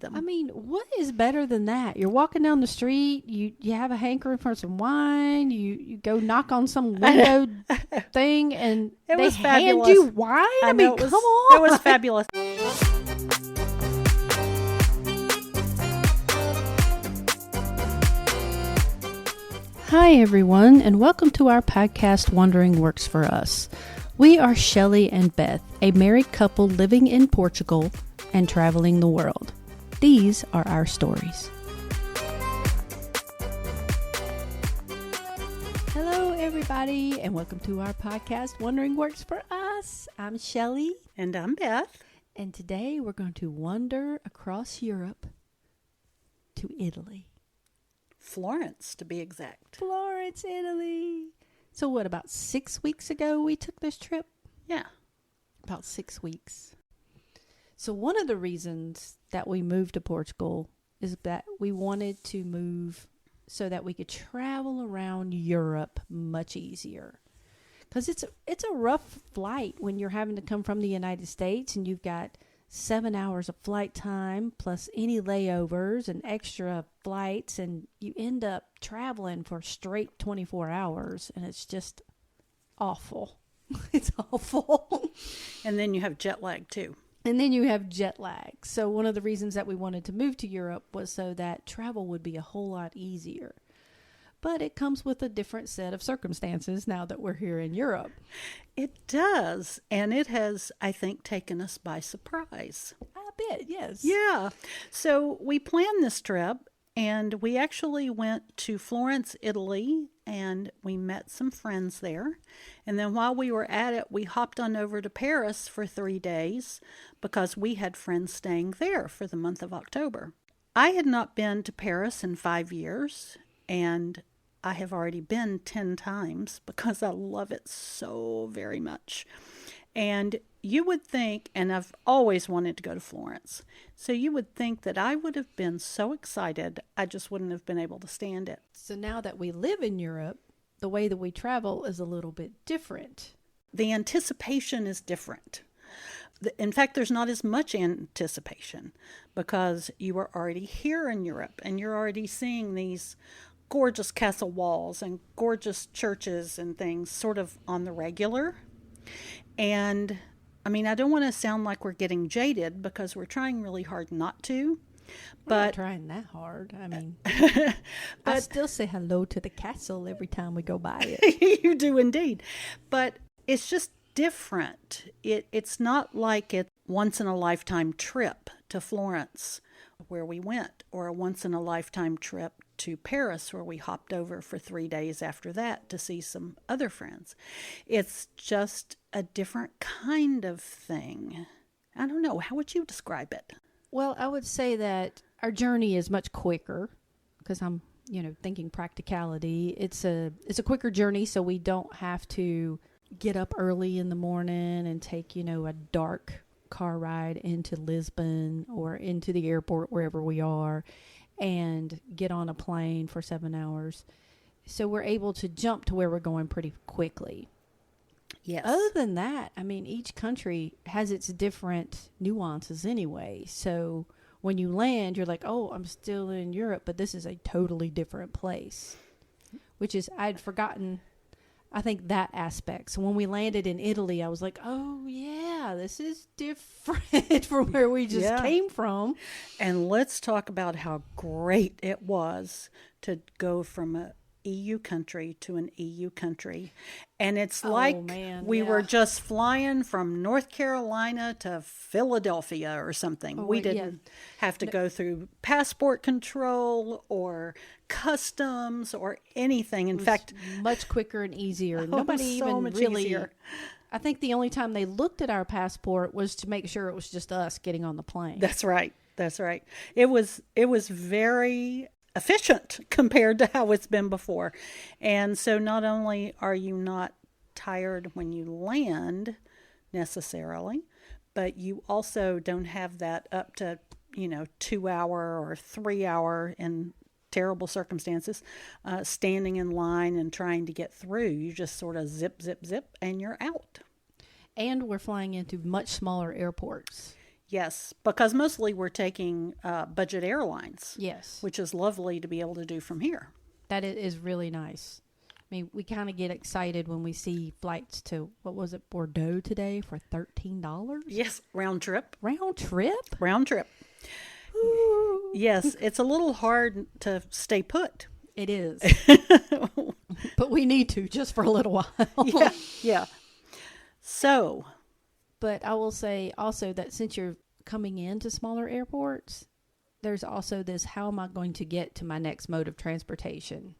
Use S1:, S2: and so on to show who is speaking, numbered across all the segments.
S1: I mean, what is better than that? You're walking down the street, you have a hankering for some wine, you go knock on some window thing, and they hand you wine? I mean, come on.
S2: It was fabulous.
S1: Hi, everyone, and welcome to our podcast, Wandering Works for Us. We are Shelley and Beth, a married couple living in Portugal and traveling the world. These are our stories. Hello, everybody, and welcome to our podcast, Wandering Works for Us. I'm Shelley.
S2: And I'm Beth.
S1: And today we're going to wander across Europe to Italy.
S2: Florence, to be exact.
S1: Florence, Italy. So what, about 6 weeks ago we took this trip?
S2: Yeah.
S1: About 6 weeks. So one of the reasons that we moved to Portugal is that we wanted to move so that we could travel around Europe much easier. Because it's a rough flight when you're having to come from the United States and you've got 7 hours of flight time plus any layovers and extra flights, and you end up traveling for straight 24 hours, and it's just awful. It's awful.
S2: And then you have jet lag too.
S1: And then you have jet lag. So one of the reasons that we wanted to move to Europe was so that travel would be a whole lot easier. But it comes with a different set of circumstances now that we're here in Europe.
S2: It does. And it has, I think, taken us by surprise.
S1: A bit, yes.
S2: Yeah. So we planned this trip, and we actually went to Florence, Italy, and we met some friends there. And then while we were at it, we hopped on over to Paris for 3 days because we had friends staying there for the month of October. I had not been to Paris in 5 years, and I have already been 10 times because I love it so very much. And you would think, and I've always wanted to go to Florence, so you would think that I would have been so excited, I just wouldn't have been able to stand it.
S1: So now that we live in Europe, the way that we travel is a little bit different.
S2: The anticipation is different. In fact, there's not as much anticipation because you are already here in Europe and you're already seeing these gorgeous castle walls and gorgeous churches and things sort of on the regular. And I mean, I don't want to sound like we're getting jaded because we're trying really hard not to.
S1: We're not trying that hard. I mean, I still say hello to the castle every time we go by it.
S2: You do indeed. But it's just different. It's not like a once-in-a-lifetime trip to Florence where we went, or a once-in-a-lifetime trip to Paris where we hopped over for 3 days after that to see some other friends. It's just a different kind of thing. I don't know. How would you describe it?
S1: Well, I would say that our journey is much quicker because I'm, thinking practicality. It's a quicker journey, so we don't have to get up early in the morning and take, a dark car ride into Lisbon or into the airport wherever we are and get on a plane for 7 hours. So we're able to jump to where we're going pretty quickly.
S2: Yes.
S1: Other than that, I mean, each country has its different nuances anyway. So when you land, you're like, oh, I'm still in Europe, but this is a totally different place, which is, I'd forgotten, I think, that aspect. So when we landed in Italy, I was like, oh, yeah, this is different from where we just came from.
S2: And let's talk about how great it was to go from a EU country to an EU country. And it's like we were just flying from North Carolina to Philadelphia or something. We didn't have to go through passport control or customs or anything. In fact,
S1: much quicker and easier. Nobody even really easier. I think the only time they looked at our passport was to make sure it was just us getting on the plane.
S2: That's right. It was very efficient compared to how it's been before. And so not only are you not tired when you land necessarily, but you also don't have that up to, 2 hour or 3 hour in terrible circumstances, standing in line and trying to get through. You just sort of zip, zip, zip, and you're out.
S1: And we're flying into much smaller airports.
S2: Yes, because mostly we're taking budget airlines.
S1: Yes.
S2: Which is lovely to be able to do from here.
S1: That is really nice. I mean, we kind of get excited when we see flights to, what was it, Bordeaux today for $13?
S2: Yes, round trip.
S1: Round trip?
S2: Round trip.
S1: Ooh.
S2: Yes, it's a little hard to stay put.
S1: It is. But we need to just for a little while.
S2: Yeah. So.
S1: But I will say also that since you're coming into smaller airports, there's also this, how am I going to get to my next mode of transportation?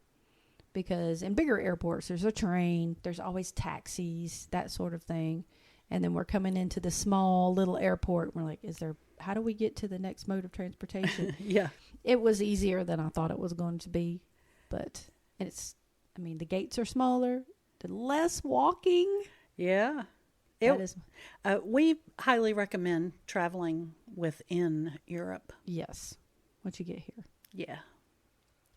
S1: Because in bigger airports, there's a train, there's always taxis, that sort of thing. And then we're coming into the small little airport. We're like, how do we get to the next mode of transportation?
S2: Yeah.
S1: It was easier than I thought it was going to be. But the gates are smaller, the less walking.
S2: Yeah. We highly recommend traveling within Europe.
S1: Yes. Once you get here.
S2: Yeah.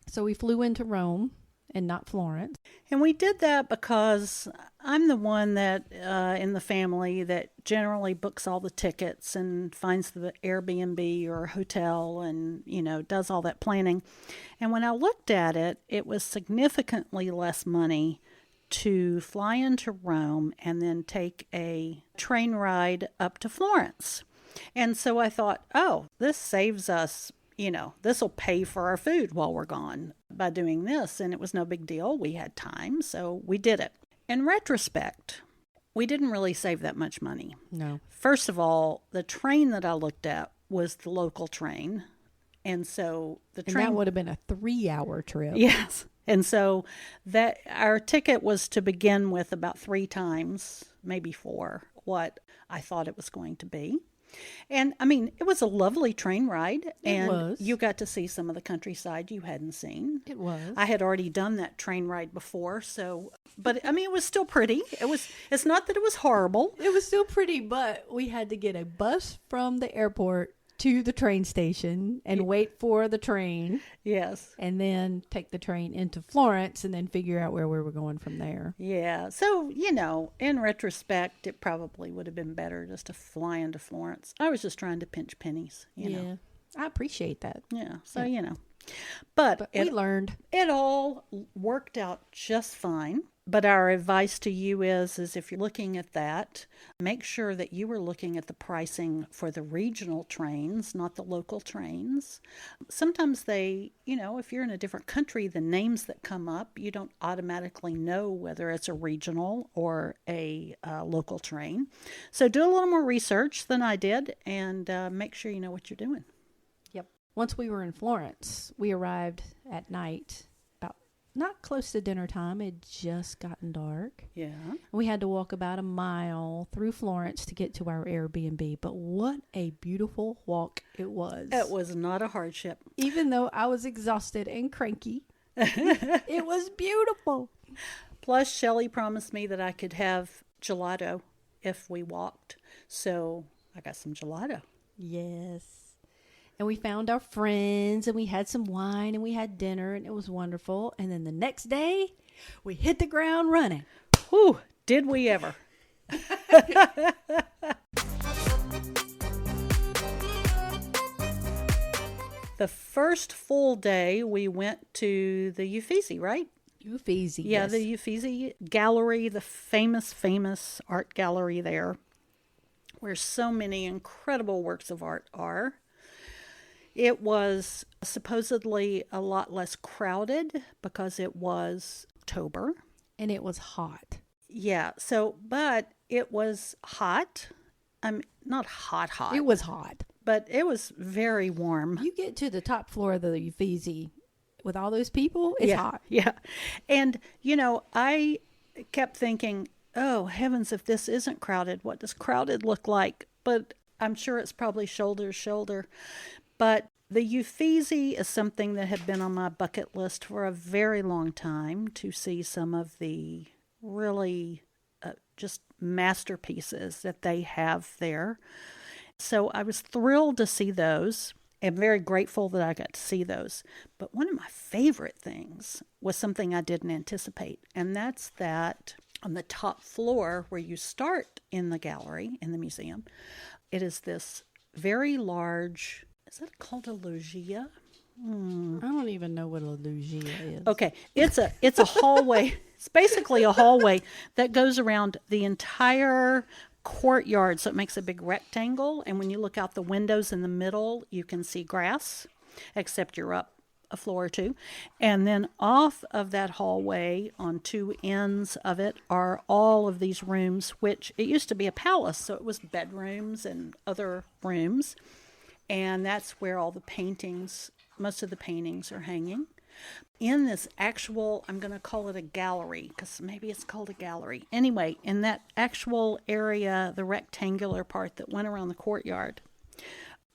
S1: So we flew into Rome and not Florence.
S2: And we did that because I'm the one that in the family that generally books all the tickets and finds the Airbnb or hotel and, does all that planning. And when I looked at it, it was significantly less money to fly into Rome and then take a train ride up to Florence. And so I thought, this saves us, this will pay for our food while we're gone by doing this. And it was no big deal. We had time, so we did it. In retrospect, we didn't really save that much money.
S1: No.
S2: First of all, the train that I looked at was the local train. And so
S1: that would have been a 3-hour trip.
S2: Yes. And so that our ticket was to begin with about 3 times, maybe 4, what I thought it was going to be. And it was a lovely train ride.
S1: It was.
S2: You got to see some of the countryside you hadn't seen.
S1: It was.
S2: I had already done that train ride before, but it was still pretty. It's not that it was horrible.
S1: It was still pretty, but we had to get a bus from the airport to the train station and wait for the train.
S2: Yes.
S1: And then take the train into Florence and then figure out where we were going from there.
S2: Yeah. So, in retrospect, it probably would have been better just to fly into Florence. I was just trying to pinch pennies, you know.
S1: I appreciate that.
S2: Yeah. So, But
S1: we learned.
S2: It all worked out just fine. But our advice to you is if you're looking at that, make sure that you are looking at the pricing for the regional trains, not the local trains. Sometimes they, if you're in a different country, the names that come up, you don't automatically know whether it's a regional or a local train. So do a little more research than I did and make sure you know what you're doing.
S1: Yep. Once we were in Florence, we arrived at night. Not close to dinner time. It had just gotten dark.
S2: Yeah.
S1: We had to walk about a mile through Florence to get to our Airbnb. But what a beautiful walk it was.
S2: It was not a hardship.
S1: Even though I was exhausted and cranky, it was beautiful.
S2: Plus, Shelley promised me that I could have gelato if we walked. So I got some gelato.
S1: Yes. And we found our friends and we had some wine and we had dinner and it was wonderful. And then the next day, we hit the ground running.
S2: Whew, did we ever? The first full day we went to the Uffizi, right?
S1: Uffizi,
S2: yeah,
S1: yes.
S2: The Uffizi Gallery, the famous art gallery there, where so many incredible works of art are. It was supposedly a lot less crowded because it was October.
S1: And it was hot.
S2: Yeah, but it was hot. Not hot.
S1: It was hot.
S2: But it was very warm.
S1: You get to the top floor of the Uffizi with all those people, it's hot.
S2: Yeah. And, I kept thinking, oh, heavens, if this isn't crowded, what does crowded look like? But I'm sure it's probably shoulder to shoulder. But the Uffizi is something that had been on my bucket list for a very long time to see some of the really just masterpieces that they have there. So I was thrilled to see those and very grateful that I got to see those. But one of my favorite things was something I didn't anticipate, and that's that on the top floor where you start in the gallery, in the museum, it is this very large, is that called a loggia?
S1: I don't even know what a loggia is.
S2: Okay, it's a hallway. It's basically a hallway that goes around the entire courtyard, so it makes a big rectangle. And when you look out the windows in the middle, you can see grass, except you're up a floor or two. And then off of that hallway, on two ends of it, are all of these rooms, which it used to be a palace, so it was bedrooms and other rooms. And that's where all the paintings, most of the paintings are hanging. In this actual, I'm going to call it a gallery, because maybe it's called a gallery. Anyway, in that actual area, the rectangular part that went around the courtyard,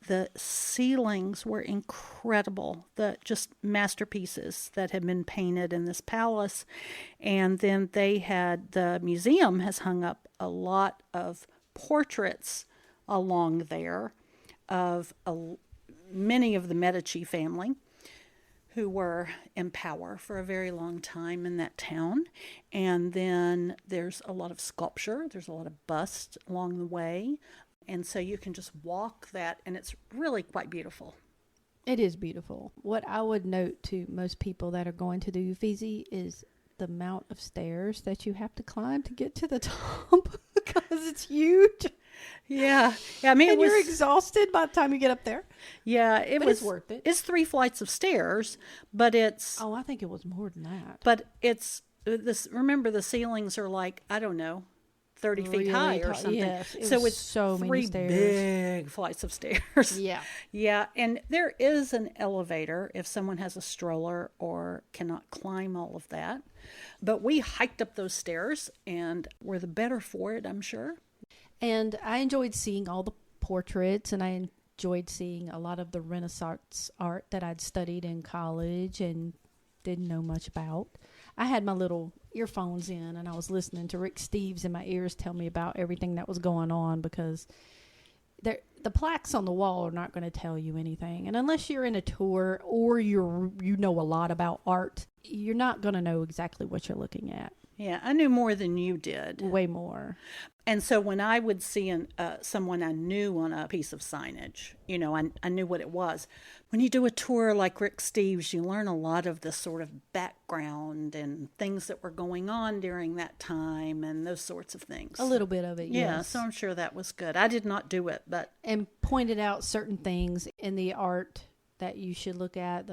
S2: the ceilings were incredible. Just masterpieces that had been painted in this palace. And then the museum has hung up a lot of portraits along there of many of the Medici family who were in power for a very long time in that town. And then there's a lot of sculpture. There's a lot of busts along the way. And so you can just walk that, and it's really quite beautiful.
S1: It is beautiful. What I would note to most people that are going to the Uffizi is the amount of stairs that you have to climb to get to the top because it's huge.
S2: Yeah. I mean,
S1: and you're exhausted by the time you get up there.
S2: Yeah,
S1: it's worth it.
S2: It's 3 flights of stairs, but it's...
S1: Oh, I think it was more than that.
S2: But it's... Remember, the ceilings are like, I don't know, 30 feet high or something.
S1: Yes,
S2: so it's
S1: so
S2: 3
S1: many stairs.
S2: Big flights of stairs.
S1: Yeah.
S2: Yeah, and there is an elevator if someone has a stroller or cannot climb all of that. But we hiked up those stairs, and we're the better for it, I'm sure.
S1: And I enjoyed seeing all the portraits, and I enjoyed seeing a lot of the Renaissance art that I'd studied in college and didn't know much about. I had my little earphones in, and I was listening to Rick Steves in my ears tell me about everything that was going on, because the plaques on the wall are not going to tell you anything. And unless you're in a tour or you know a lot about art, you're not going to know exactly what you're looking at.
S2: Yeah, I knew more than you did.
S1: Way more.
S2: And so when I would see someone I knew on a piece of signage, I knew what it was. When you do a tour like Rick Steves, you learn a lot of the sort of background and things that were going on during that time and those sorts of things.
S1: A little bit of it, yes.
S2: Yeah, so I'm sure that was good. I did not do it, but...
S1: And pointed out certain things in the art that you should look at,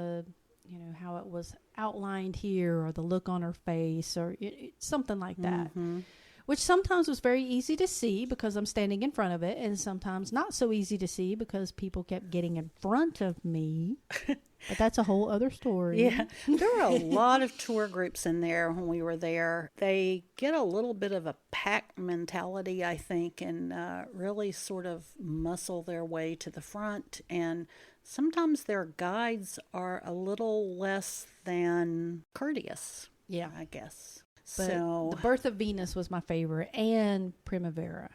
S1: how it was outlined here, or the look on her face, or something like that. Mm-hmm. Which sometimes was very easy to see because I'm standing in front of it, and sometimes not so easy to see because people kept getting in front of me. But that's a whole other story.
S2: Yeah, there were a lot of tour groups in there when we were there. They get a little bit of a pack mentality, I think, and really sort of muscle their way to the front. And sometimes their guides are a little less than courteous,
S1: yeah,
S2: I guess.
S1: But
S2: so
S1: the Birth of Venus was my favorite, and Primavera.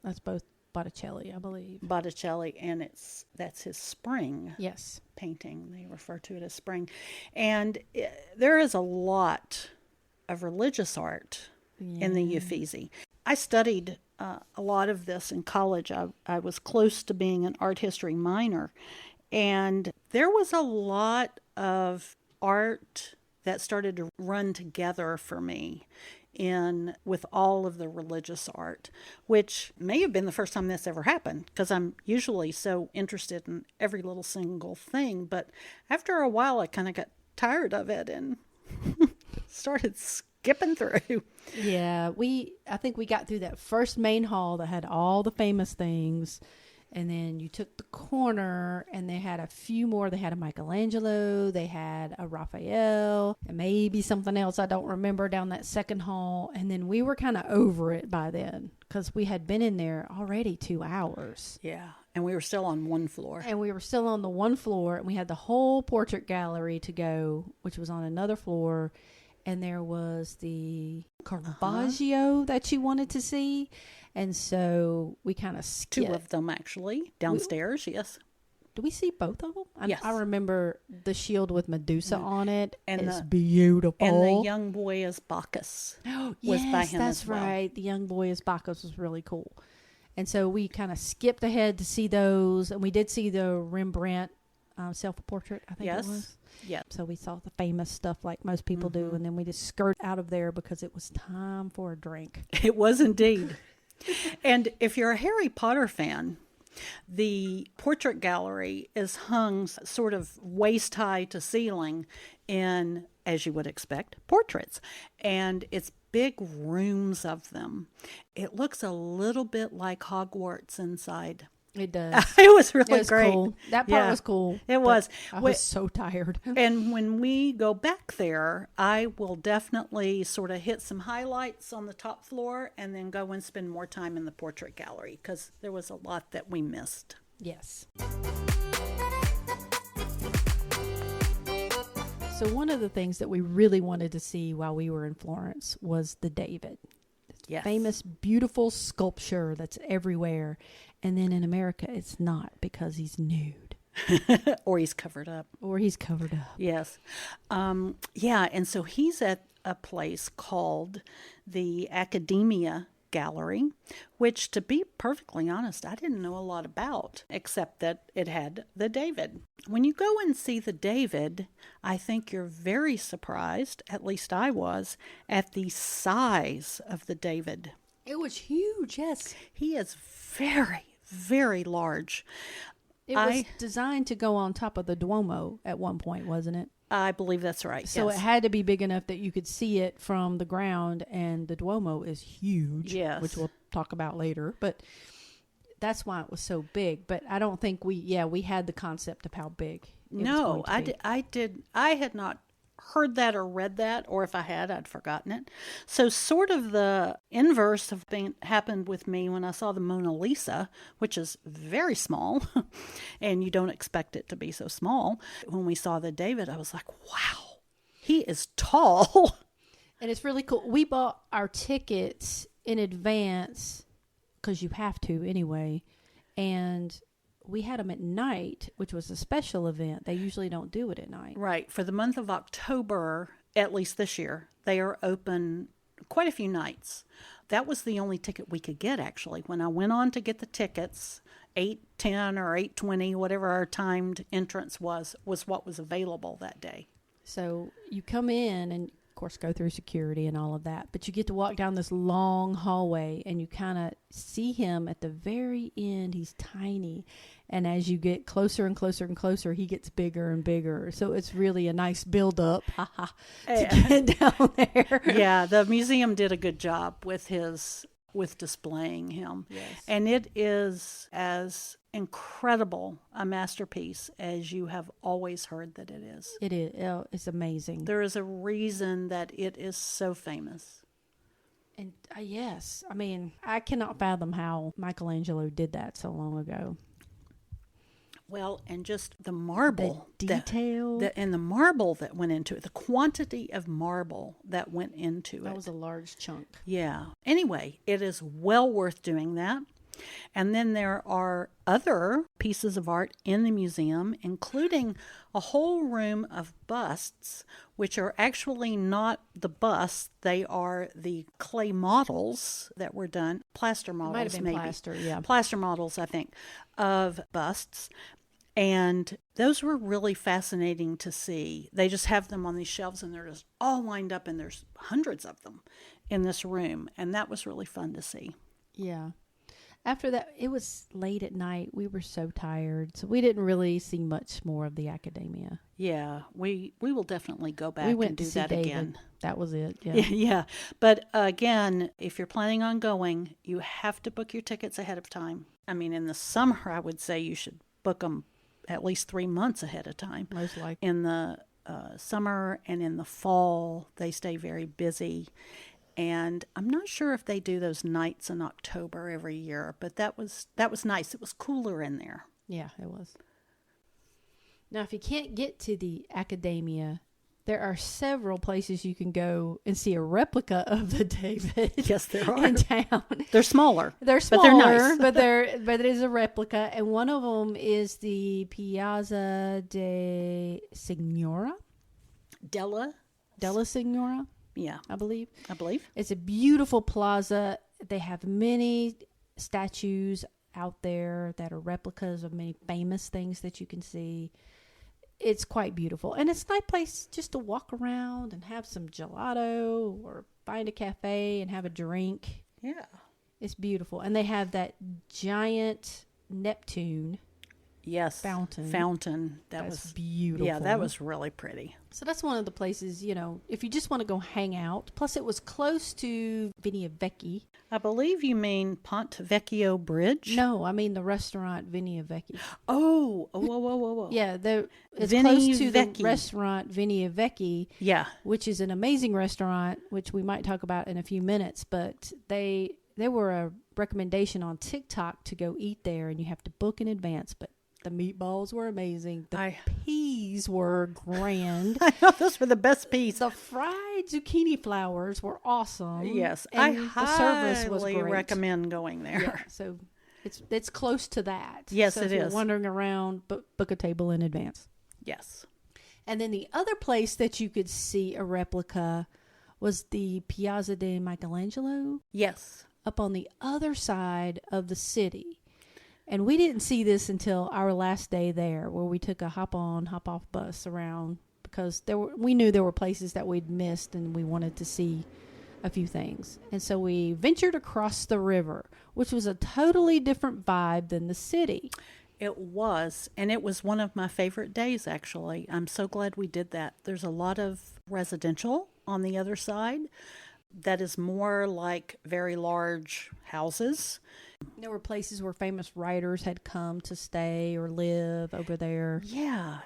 S1: That's both Botticelli, I believe.
S2: Botticelli, and that's his spring.
S1: Yes.
S2: Painting. They refer to it as spring. And there is a lot of religious art in the Uffizi. I studied a lot of this in college. I was close to being an art history minor, and there was a lot of art that started to run together for me with all of the religious art, which may have been the first time this ever happened, because I'm usually so interested in every little single thing. But after a while, I kind of got tired of it and started skipping through.
S1: Yeah, I think we got through that first main hall that had all the famous things. And then you took the corner, and they had a few more. They had a Michelangelo, they had a Raphael, and maybe something else I don't remember down that second hall. And then we were kind of over it by then, because we had been in there already 2 hours.
S2: Yeah, and we were still on one floor.
S1: And we were still on the one floor, and we had the whole portrait gallery to go, which was on another floor. And there was the Caravaggio that you wanted to see. And so we kind of skipped.
S2: 2 of them, actually, downstairs, yes.
S1: Do we see both of them?
S2: Yes.
S1: I remember the shield with Medusa on it.
S2: And
S1: it's beautiful.
S2: And the young boy as Bacchus
S1: was
S2: by him
S1: that's
S2: as well.
S1: Right. The young boy as Bacchus was really cool. And so we kind of skipped ahead to see those. And we did see the Rembrandt self-portrait, I think it was.
S2: Yeah.
S1: So we saw the famous stuff like most people do. And then we just skirt out of there because it was time for a drink.
S2: It was indeed. And if you're a Harry Potter fan, the portrait gallery is hung sort of waist high to ceiling in, as you would expect, portraits. And it's big rooms of them. It looks a little bit like Hogwarts inside.
S1: It does.
S2: It was really great.
S1: Cool. That part was cool.
S2: It was.
S1: I was so tired.
S2: And when we go back there, I will definitely sort of hit some highlights on the top floor and then go and spend more time in the portrait gallery because there was a lot that we missed.
S1: Yes. So one of the things that we really wanted to see while we were in Florence was the David.
S2: Yes.
S1: Famous, beautiful sculpture that's everywhere. And then in America, it's not because he's nude.
S2: Or he's covered up. Yes. Yeah, and so he's at a place called the Accademia Gallery, which, to be perfectly honest, I didn't know a lot about, except that it had the David. When you go and see the David, I think you're very surprised, at least I was, at the size of the David.
S1: It was huge, yes.
S2: He is very, very large.
S1: It was designed to go on top of the Duomo at one point, wasn't it?
S2: I believe that's right.
S1: So
S2: yes.
S1: It had to be big enough that you could see it from the ground, and the Duomo is huge,
S2: yes.
S1: which we'll talk about later. But that's why it was so big. But I don't think we had the concept of how big it was going to be.
S2: I had not heard that or read that, or if I had, I'd forgotten it. So sort of the inverse of happened with me when I saw the Mona Lisa, which is very small, and you don't expect it to be so small. When we saw the David, I was like, wow, he is tall.
S1: And it's really cool. We bought our tickets in advance because you have to anyway, and we had them at night, which was a special event. They usually don't do it at night.
S2: Right. For the month of October, at least this year, they are open quite a few nights. That was the only ticket we could get, actually. When I went on to get the tickets, 8:10 or 8:20, whatever our timed entrance was what was available that day.
S1: So you come in and, of course, go through security and all of that, but you get to walk down this long hallway and you kind of see him at the very end. He's tiny. And as you get closer and closer and closer, he gets bigger and bigger. So it's really a nice build-up to get down there.
S2: Yeah, the museum did a good job with displaying him.
S1: Yes.
S2: And it is as incredible a masterpiece as you have always heard that it is.
S1: It is. It's amazing.
S2: There is a reason that it is so famous.
S1: And yes, I mean, I cannot fathom how Michelangelo did that so long ago.
S2: Well, and just the marble.
S1: The detail.
S2: And the marble that went into it. The quantity of marble that went into it.
S1: That was a large chunk.
S2: Yeah. Anyway, it is well worth doing that. And then there are other pieces of art in the museum, including a whole room of busts, which are actually not the busts. They are the clay models that were done, plaster models,
S1: might have been
S2: maybe.
S1: plaster, yeah.
S2: Plaster models, I think, of busts. And those were really fascinating to see. They just have them on these shelves, and they're just all lined up, and there's hundreds of them in this room. And that was really fun to see.
S1: Yeah. After that, it was late at night. We were so tired, so we didn't really see much more of the Accademia.
S2: Yeah, we will definitely go back and do that
S1: David.
S2: again.
S1: That was it. Yeah.
S2: Yeah. But again, if you're planning on going, you have to book your tickets ahead of time. I mean, in the summer, I would say you should book them at least 3 months ahead of time.
S1: Most likely.
S2: In the summer and in the fall, they stay very busy. And I'm not sure if they do those nights in October every year, but that was nice. It was cooler in there.
S1: Yeah, it was. Now, if you can't get to the Accademia, there are several places you can go and see a replica of the David.
S2: Yes, there are.
S1: In town.
S2: They're smaller.
S1: They're smaller,
S2: but they're nice.
S1: but it is a replica, and one of them is the Piazza della Signoria.
S2: Della
S1: Signora.
S2: Yeah,
S1: I believe.
S2: It's
S1: a beautiful plaza. They have many statues out there that are replicas of many famous things that you can see. It's quite beautiful. And it's a nice place just to walk around and have some gelato or find a cafe and have a drink.
S2: Yeah.
S1: It's beautiful. And they have that giant Neptune
S2: fountain.
S1: That's beautiful.
S2: Yeah, that was really pretty.
S1: So that's one of the places, if you just want to go hang out. Plus it was close to Vecchio.
S2: I believe you mean Ponte Vecchio Bridge?
S1: No, I mean the restaurant Vecchio.
S2: Whoa.
S1: Yeah, it's
S2: Vini
S1: close to
S2: Vecchi.
S1: the restaurant Vecchio.
S2: Yeah.
S1: Which is an amazing restaurant, which we might talk about in a few minutes, but they were a recommendation on TikTok to go eat there, and you have to book in advance, but the meatballs were amazing. The peas were grand.
S2: I know, those were the best peas.
S1: The fried zucchini flowers were awesome.
S2: Yes,
S1: and
S2: I
S1: the service was
S2: highly
S1: great.
S2: recommend going there.
S1: Yeah, so it's close to that.
S2: Yes,
S1: so
S2: it
S1: if you're
S2: is.
S1: wandering around, book a table in advance.
S2: Yes.
S1: And then the other place that you could see a replica was the Piazza del Michelangelo.
S2: Yes.
S1: Up on the other side of the city. And we didn't see this until our last day there, where we took a hop-on, hop-off bus around because we knew there were places that we'd missed and we wanted to see a few things. And so we ventured across the river, which was a totally different vibe than the city.
S2: It was, and it was one of my favorite days, actually. I'm so glad we did that. There's a lot of residential on the other side that is more like very large houses.
S1: There were places where famous writers had come to stay or live over there.
S2: Yeah.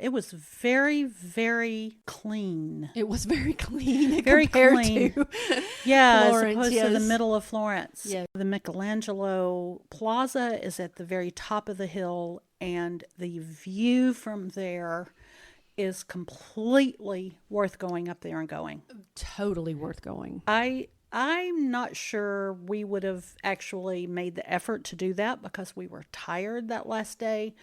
S2: It was very, very clean.
S1: It was very clean.
S2: Very clean.
S1: To
S2: yeah,
S1: Florence,
S2: as opposed to the
S1: yes.
S2: middle of Florence.
S1: Yeah.
S2: The Michelangelo Plaza is at the very top of the hill, and the view from there is completely worth going up there and going.
S1: Totally worth going.
S2: I'm not sure we would have actually made the effort to do that because we were tired that last day.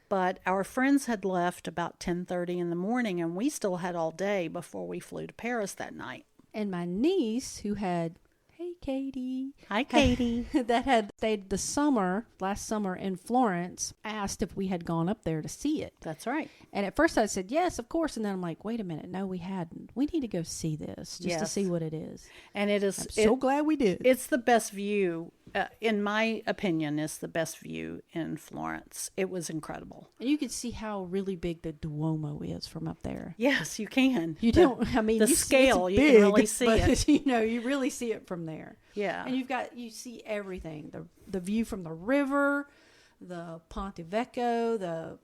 S2: But our friends had left about 10:30 in the morning, and we still had all day before we flew to Paris that night.
S1: And my niece, who had, hey Katie.
S2: Hi, Katie.
S1: That had stayed last summer in Florence, asked if we had gone up there to see it.
S2: That's right.
S1: And at first I said, yes, of course. And then I'm like, wait a minute. No, we hadn't. We need to go see this just to see what it is.
S2: And it is.
S1: I'm so glad we did.
S2: It's the best view, in my opinion, it's the best view in Florence. It was incredible.
S1: And you can see how really big the Duomo is from up there.
S2: Yes, you can.
S1: You don't, I mean,
S2: the scale, you can really see it.
S1: You really see it from there.
S2: Yeah.
S1: And you see everything. The view from the river, the Ponte Vecchio, the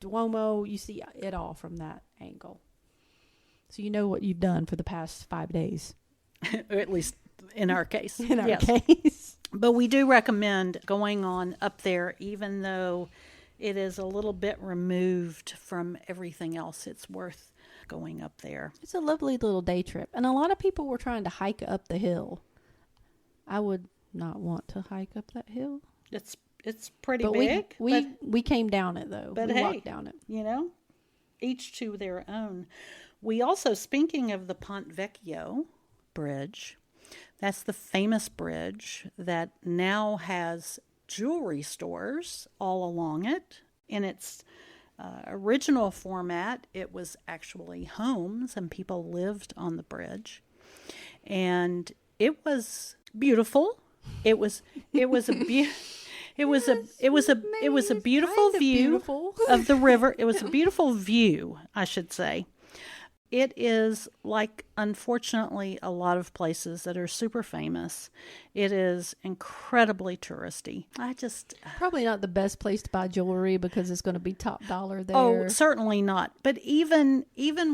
S1: Duomo, you see it all from that angle. So you know what you've done for the past 5 days.
S2: Or at least in our case.
S1: In our case.
S2: But we do recommend going on up there, even though it is a little bit removed from everything else. It's worth going up there.
S1: It's a lovely little day trip. And a lot of people were trying to hike up the hill. I would not want to hike up that hill.
S2: It's pretty big.
S1: We came down it, though.
S2: But
S1: we walked down it.
S2: Each to their own. We also, speaking of the Ponte Vecchio bridge, that's the famous bridge that now has jewelry stores all along it. In its original format, it was actually homes and people lived on the bridge. And it was beautiful. It was a beautiful view of the river. It was a beautiful view, I should say. It is like, unfortunately, a lot of places that are super famous. It is incredibly touristy.
S1: Probably not the best place to buy jewelry because it's going to be top dollar there.
S2: Oh, certainly not. But even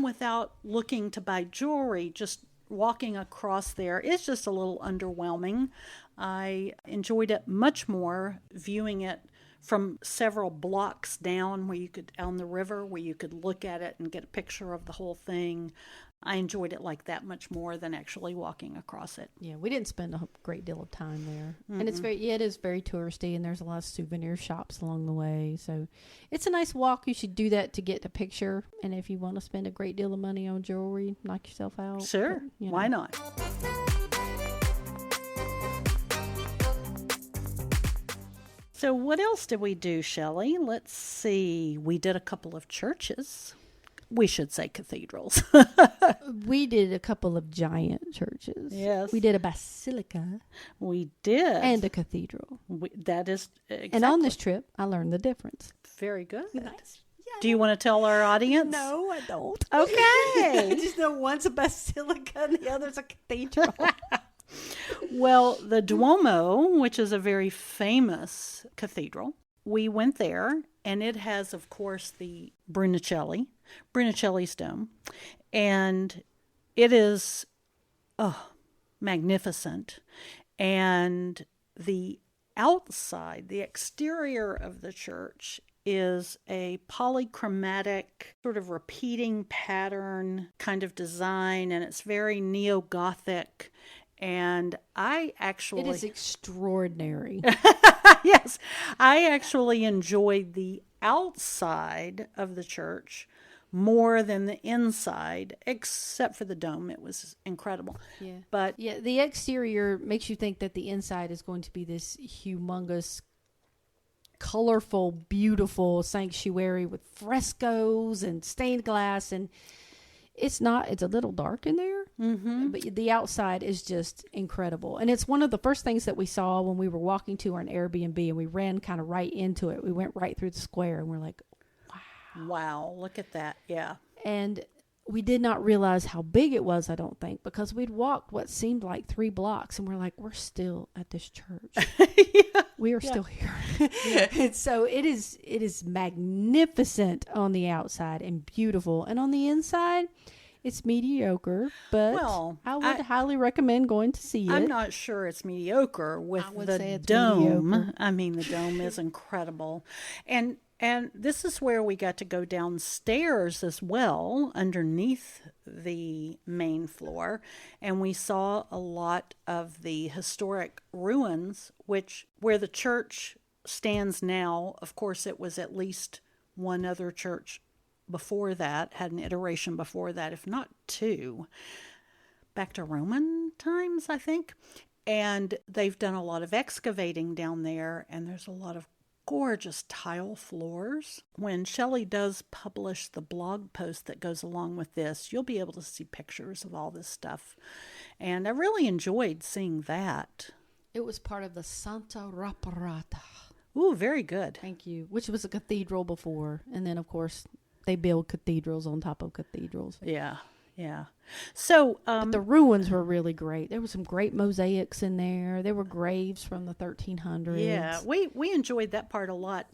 S2: without looking to buy jewelry, just walking across there is just a little underwhelming. I enjoyed it much more viewing it from several blocks down on the river where you could look at it and get a picture of the whole thing. I enjoyed it like that much more than actually walking across it.
S1: Yeah, we didn't spend a great deal of time there. And it is very touristy, and there's a lot of souvenir shops along the way. So it's a nice walk. You should do that to get a picture. And if you want to spend a great deal of money on jewelry, knock yourself out.
S2: Sure. Why not? So what else did we do, Shelley? Let's see. We did a couple of churches. We should say cathedrals.
S1: We did a couple of giant churches.
S2: Yes.
S1: We did a basilica.
S2: We did.
S1: And a cathedral.
S2: That is exactly.
S1: And on this trip, I learned the difference.
S2: Very good.
S1: Nice.
S2: Do you want to tell our audience?
S1: No, I don't.
S2: Okay.
S1: I just know one's a basilica and the other's a cathedral.
S2: Well, the Duomo, which is a very famous cathedral, we went there, and it has, of course, the Brunicelli's dome, and it is magnificent. And the outside, the exterior of the church is a polychromatic sort of repeating pattern kind of design, and it's very neo-Gothic. And I actually...
S1: It is extraordinary.
S2: Yes, I actually enjoyed the outside of the church more than the inside, except for the dome. It was incredible.
S1: Yeah.
S2: But
S1: yeah, the exterior makes you think that the inside is going to be this humongous, colorful, beautiful sanctuary with frescoes and stained glass, and it's not. It's a little dark in there, but the outside is just incredible. And it's one of the first things that we saw when we were walking to our Airbnb, and we ran kind of right into it. We went right through the square, and we're like,
S2: wow, look at that. Yeah.
S1: And we did not realize how big it was, I don't think, because we'd walked what seemed like 3 blocks, and we're like, we're still at this church.
S2: Yeah.
S1: We are still here. And so it is magnificent on the outside and beautiful. And on the inside, it's mediocre, but I would highly recommend going to see it.
S2: I'm not sure it's mediocre with the dome. Mediocre. I mean, the dome is incredible. And this is where we got to go downstairs as well, underneath the main floor. And we saw a lot of the historic ruins, where the church stands now. Of course, it was at least one other church before that, had an iteration before that, if not 2, back to Roman times, I think. And they've done a lot of excavating down there, and there's a lot of gorgeous tile floors. When Shelley does publish the blog post that goes along with this, you'll be able to see pictures of all this stuff. And I really enjoyed seeing that.
S1: It was part of the Santa Raparata.
S2: Ooh, very good.
S1: Thank you. Which was a cathedral before. And then, of course, they build cathedrals on top of cathedrals.
S2: Yeah, yeah. So
S1: but the ruins were really great. There were some great mosaics in there. There were graves from the 1300s.
S2: Yeah, we enjoyed that part a lot.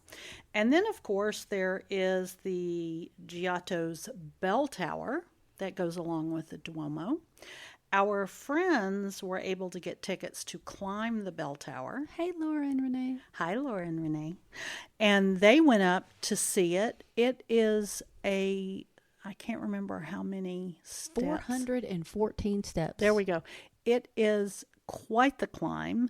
S2: And then, of course, there is the Giotto's bell tower that goes along with the Duomo. Our friends were able to get tickets to climb the bell tower.
S1: Hey, Laura and Renee.
S2: Hi, Laura and Renee. And they went up to see it. It is I can't remember how many steps.
S1: 414 steps.
S2: There we go. It is quite the climb,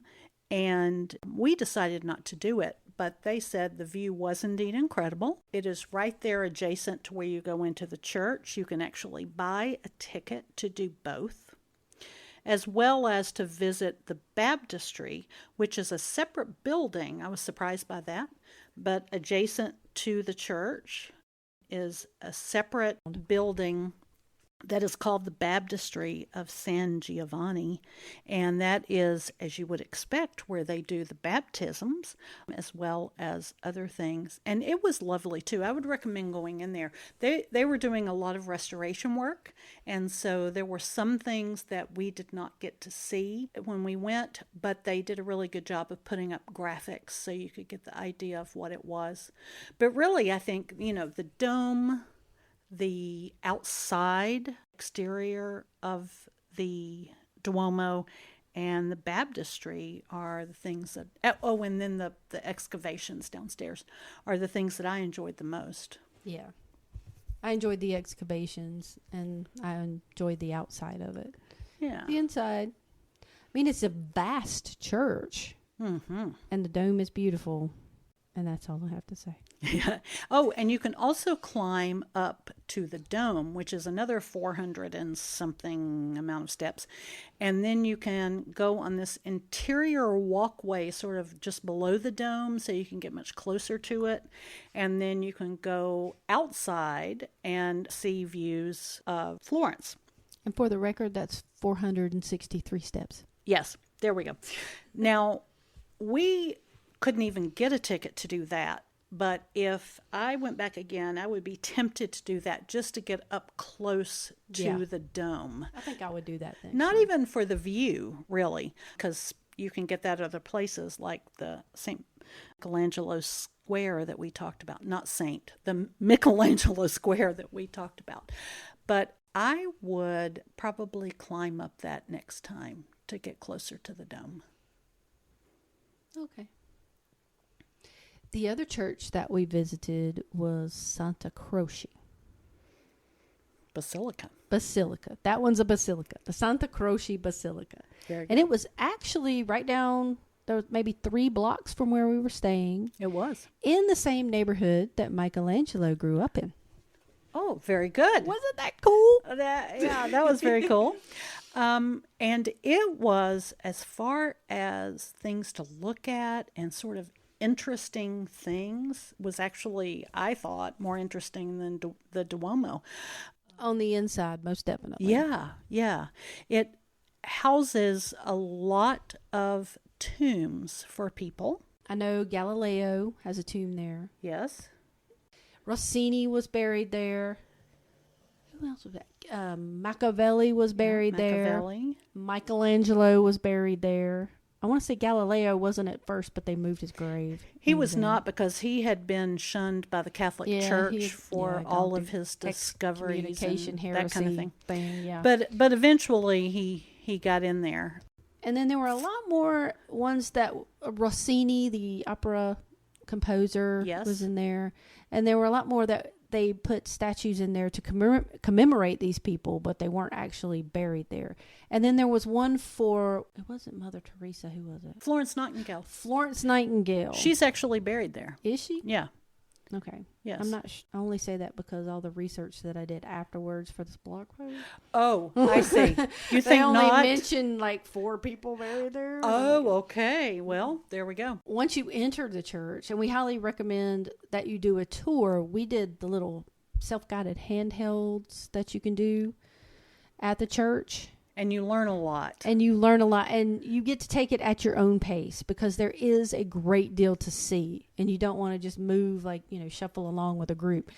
S2: and we decided not to do it, but they said the view was indeed incredible. It is right there adjacent to where you go into the church. You can actually buy a ticket to do both, as well as to visit the Baptistry, which is a separate building. I was surprised by that, but adjacent to the church is a separate building that is called the Baptistry of San Giovanni, and that is, as you would expect, where they do the baptisms as well as other things. And it was lovely too. I would recommend going in there. They were doing a lot of restoration work, and so there were some things that we did not get to see when we went, but they did a really good job of putting up graphics so you could get the idea of what it was. But really, I think, the dome, the outside exterior of the Duomo, and the Baptistry are the things that, and then the excavations downstairs are the things that I enjoyed the most.
S1: Yeah. I enjoyed the excavations, and I enjoyed the outside of it.
S2: Yeah.
S1: The inside, it's a vast church, and the dome is beautiful. And that's all I have to say.
S2: Yeah. Oh, and you can also climb up to the dome, which is another 400 and something amount of steps. And then you can go on this interior walkway sort of just below the dome so you can get much closer to it. And then you can go outside and see views of Florence.
S1: And for the record, that's 463 steps.
S2: Yes, there we go. Now, we couldn't even get a ticket to do that. But if I went back again, I would be tempted to do that just to get up close to the dome.
S1: I think I would do that then.
S2: Not even for the view, really, because you can get that other places like the St. Michelangelo Square that we talked about. Not Saint, the Michelangelo Square that we talked about. But I would probably climb up that next time to get closer to the dome.
S1: Okay. The other church that we visited was Santa Croce
S2: Basilica.
S1: That one's a basilica. The Santa Croce Basilica. And it was actually right down, there was maybe 3 blocks from where we were staying.
S2: It was.
S1: In the same neighborhood that Michelangelo grew up in.
S2: Oh, very good.
S1: Wasn't that cool?
S2: That was very cool. And it was, as far as things to look at and sort of interesting things, was actually, I thought, more interesting than the Duomo.
S1: On the inside, most definitely.
S2: Yeah. It houses a lot of tombs for people.
S1: I know Galileo has a tomb there.
S2: Yes.
S1: Rossini was buried there. Who else was that? Machiavelli was buried there. Michelangelo was buried there. I want to say Galileo wasn't at first, but they moved his grave.
S2: He was not, because he had been shunned by the Catholic Church for all of his discoveries and that kind of thing.
S1: Yeah.
S2: But eventually he got in there.
S1: And then there were a lot more ones that Rossini, the opera composer, was in there. And there were a lot more that they put statues in there to commemorate these people, but they weren't actually buried there. And then there was one for, it wasn't Mother Teresa, who was it?
S2: Florence Nightingale.
S1: Florence Nightingale.
S2: She's actually buried there.
S1: Is she?
S2: Yeah.
S1: Okay.
S2: Yes.
S1: I'm not. I only say that because all the research that I did afterwards for this blog post.
S2: Oh, I see. You
S1: they
S2: think
S1: only
S2: not?
S1: mentioned like 4 people buried there.
S2: Oh, okay. Well, there we go.
S1: Once you enter the church, and we highly recommend that you do a tour. We did the little self-guided handhelds that you can do at the church.
S2: And you learn a lot.
S1: And you get to take it at your own pace, because there is a great deal to see, and you don't want to just move shuffle along with a group.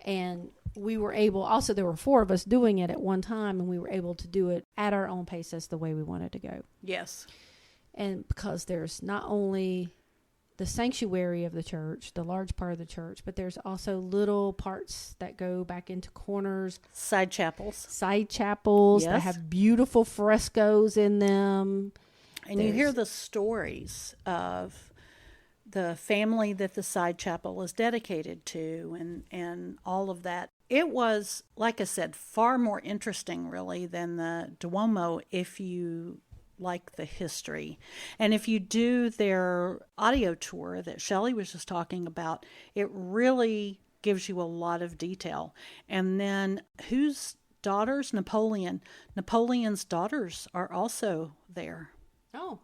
S1: And we were able, also there were 4 of us doing it at one time, and we were able to do it at our own pace. That's the way we wanted to go.
S2: Yes.
S1: And because there's not only the sanctuary of the church, the large part of the church, but there's also little parts that go back into corners.
S2: Side chapels
S1: that have beautiful frescoes in them.
S2: And you hear the stories of the family that the side chapel is dedicated to and all of that. It was, like I said, far more interesting, really, than the Duomo if you like the history. And if you do their audio tour that Shelley was just talking about, it really gives you a lot of detail. And then whose daughters? Napoleon's daughters are also there.
S1: Oh,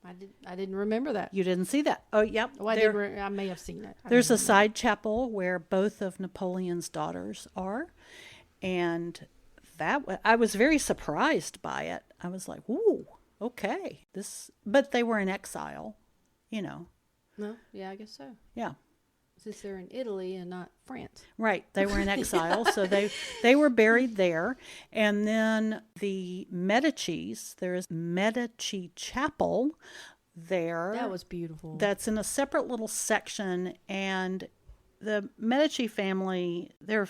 S1: I didn't remember that.
S2: You didn't see that? Oh, yep.
S1: Oh, I may have seen it.
S2: There's a side chapel where both of Napoleon's daughters are. And I was very surprised by it. I was like, ooh. Okay, but they were in exile, No,
S1: yeah, I guess so.
S2: Yeah.
S1: Since they're in Italy and not France.
S2: Right, they were in exile, so they were buried there. And then the Medicis, there is Medici Chapel there.
S1: That was beautiful.
S2: That's in a separate little section, and the Medici family, they're